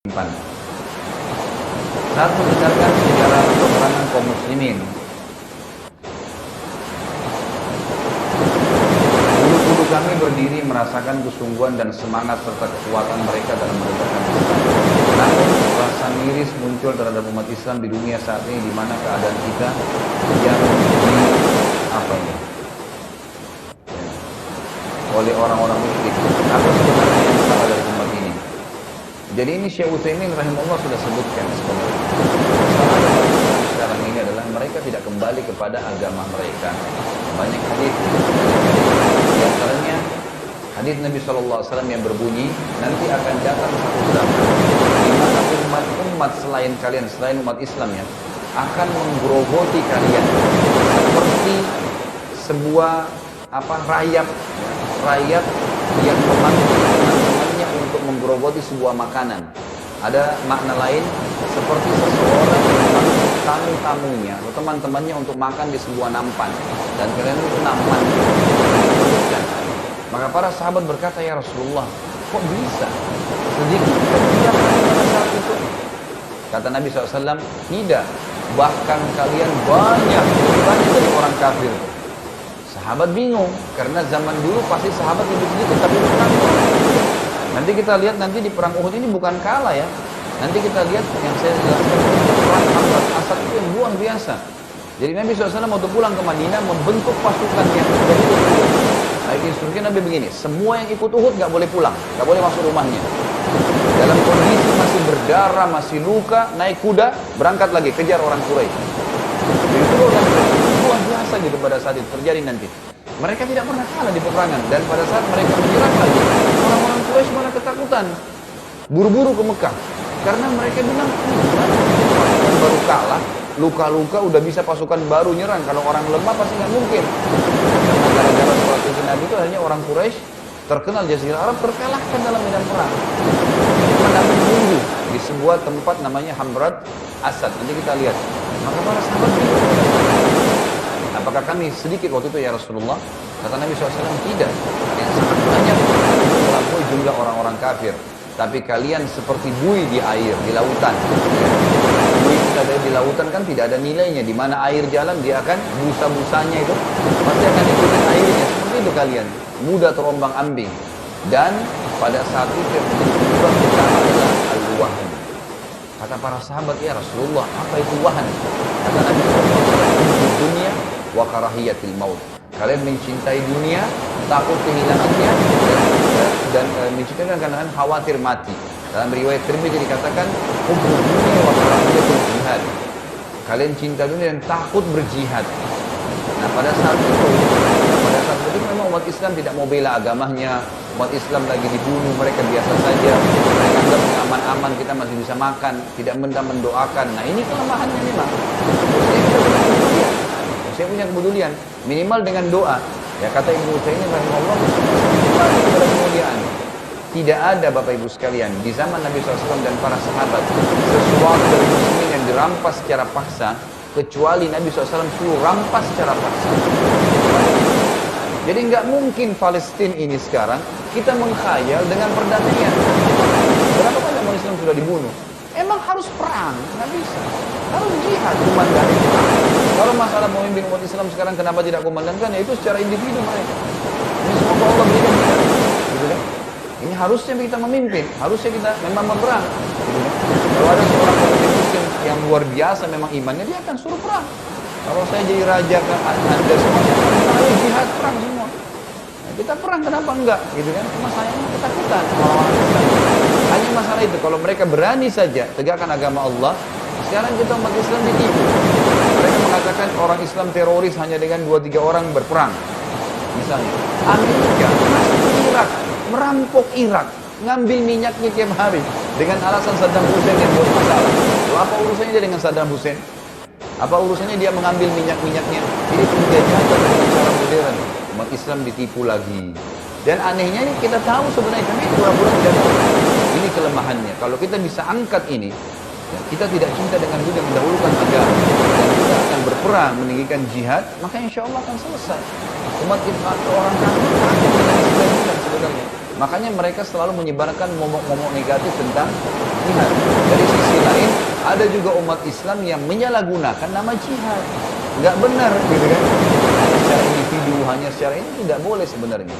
simpan. Saat mendengarkan sejarah peperangan kaum muslimin, bulu-bulu kami berdiri merasakan kesungguhan dan semangat serta kekuatan mereka dalam menegakkan Islam. Namun rasa miris muncul terhadap umat Islam di dunia saat ini, di mana keadaan kita yang oleh orang-orang musyrik. Apa sebenarnya yang salah dari umat ini? Jadi ini Syekh Utsaimin rahimahullah sudah sebutkan sebenarnya. Masalah umat Islam sekarang ini adalah mereka tidak kembali kepada agama mereka. Banyak hadis, di antaranya hadis Nabi SAW yang berbunyi, nanti akan datang satu zaman di mana umat selain kalian, selain umat Islam ya, akan menggerogoti kalian seperti sebuah rayap yang memanggil teman-temannya untuk menggerogoti sebuah makanan. Ada makna lain seperti seseorang yang memanggil tamu-tamunya atau teman-temannya untuk makan di sebuah nampan, dan kalian itu nampan disebutkan. Maka para sahabat berkata, ya Rasulullah, kok bisa sedikit kejadian pada saat itu? Kata Nabi SAW, tidak, bahkan kalian banyak, lebih banyak dari orang kafir. Sahabat bingung, karena zaman dulu pasti sahabat lebih sedikit, tapi menang. Nanti kita lihat nanti di perang Uhud ini bukan kalah ya. Nanti kita lihat yang saya jelaskan, perang Hamzah Asad itu yang luar biasa. Jadi Nabi SAW waktu pulang ke Madinah membentuk pasukan yang dari Uhud. Nah, instruksi Nabi begini, semua yang ikut Uhud nggak boleh pulang, nggak boleh masuk rumahnya. Dalam kondisi masih berdarah, masih luka, naik kuda, berangkat lagi, kejar orang Quraisy. Jadi itu luar biasa gitu pada saat itu terjadi nanti. Mereka tidak pernah kalah di peperangan, dan pada saat mereka menyerang lagi, orang-orang Quraisy malah ketakutan, buru-buru ke Mekah, karena mereka bilang, pasukan baru kalah, luka-luka udah bisa pasukan baru nyerang, kalau orang lemah pasti nggak mungkin. Karena gara-gara strategi Nabi itu hanya orang Quraisy terkenal Jazirah Arab terkalahkan dalam medan perang. Nabi menunggu di sebuah tempat namanya Hamrat Asad. Nanti kita lihat. Maka para sahabat bingung. Apakah kami sedikit waktu itu ya Rasulullah? Kata Nabi SAW, tidak. Kalian sangat banyak melampaui jumlah orang-orang kafir. Tapi kalian seperti buih di air, di lautan. Buih kita ada di lautan kan tidak ada nilainya. Di mana air jalan dia akan busa-busanya itu pasti akan ikutin airnya. Seperti itu kalian. Mudah terombang ambing. Dan pada saat itu yang menjadi penyebab utama adalah al-wahan. Kata para sahabat, ya Rasulullah, apa itu wahan? Kata Nabi SAW, dunia wa karahiyatil maut. Kalian mencintai dunia, takut kehilangannya, dan mencintai karena khawatir mati. Dalam riwayat Tirmidzi dikatakan, hubbu dunia wa karahiyatul jihad. Kalian cinta dunia dan takut berjihad. Nah pada saat itu memang umat Islam tidak mau bela agamanya. Umat Islam lagi dibunuh, mereka biasa saja. Mereka anggap aman-aman, kita masih bisa makan, tidak mendoakan. Nah ini kelemahannya memang. Saya punya kepedulian, minimal dengan doa. Ya kata Ibnu Utsaimin rahimahullah, kembali kepada kemuliaan. Tidak ada Bapak Ibu sekalian di zaman Nabi SAW dan para sahabat sesuatu dari muslimin yang dirampas secara paksa, kecuali Nabi SAW suruh rampas secara paksa. Jadi nggak mungkin Palestina ini sekarang kita mengkhayal dengan perdamaian. Berapa banyak umat Islam sudah dibunuh? Emang harus perang? Nggak bisa. Harus jihad, kumandani perang. Kalau masalah pemimpin umat Islam sekarang kenapa tidak kumandankan? Ya itu secara individu mereka. Ini semoga Allah berikan kita. Gitu kan? Ini harusnya kita memimpin, harusnya kita memang berperang. Gitu kan? Kalau ada seorang pemimpin Muslim yang luar biasa memang imannya, dia akan suruh perang. Kalau saya jadi raja ke Anda semua, saya jihad perang semua. Nah, kita perang kenapa enggak? Gitu kan? Cuma sayangnya ketakutan orang-orang Islam. Hanya masalah itu, kalau mereka berani saja tegakkan agama Allah, sekarang kita umat Islam ditipu. Mereka mengatakan orang Islam teroris hanya dengan 2-3 orang berperang. Misalnya, Amerika masuk ke Irak, merampok Irak, ngambil minyaknya tiap hari dengan alasan Saddam Hussein yang buat masalah. Lalu apa urusannya dia dengan Saddam Hussein? Apa urusannya dia mengambil minyak-minyaknya? Ini penjajahan dengan cara modern. Umat Islam ditipu lagi. Dan anehnya ini kita tahu sebenarnya, tapi pura-pura tidak tahu. Ini kelemahannya. Kalau kita bisa angkat ini, ya, kita tidak cinta dengan dunia, mendahulukan agama, dan kita akan berperang meninggikan jihad, maka insya Allah akan selesai. Umat kita orang kafir takut dengan Islam sebenarnya. Makanya mereka selalu menyebarkan momok-momok negatif tentang jihad. ada juga umat Islam yang menyalahgunakan nama jihad. Nggak benar gitu kan. Hanya secara individu, hanya secara ini tidak boleh sebenarnya.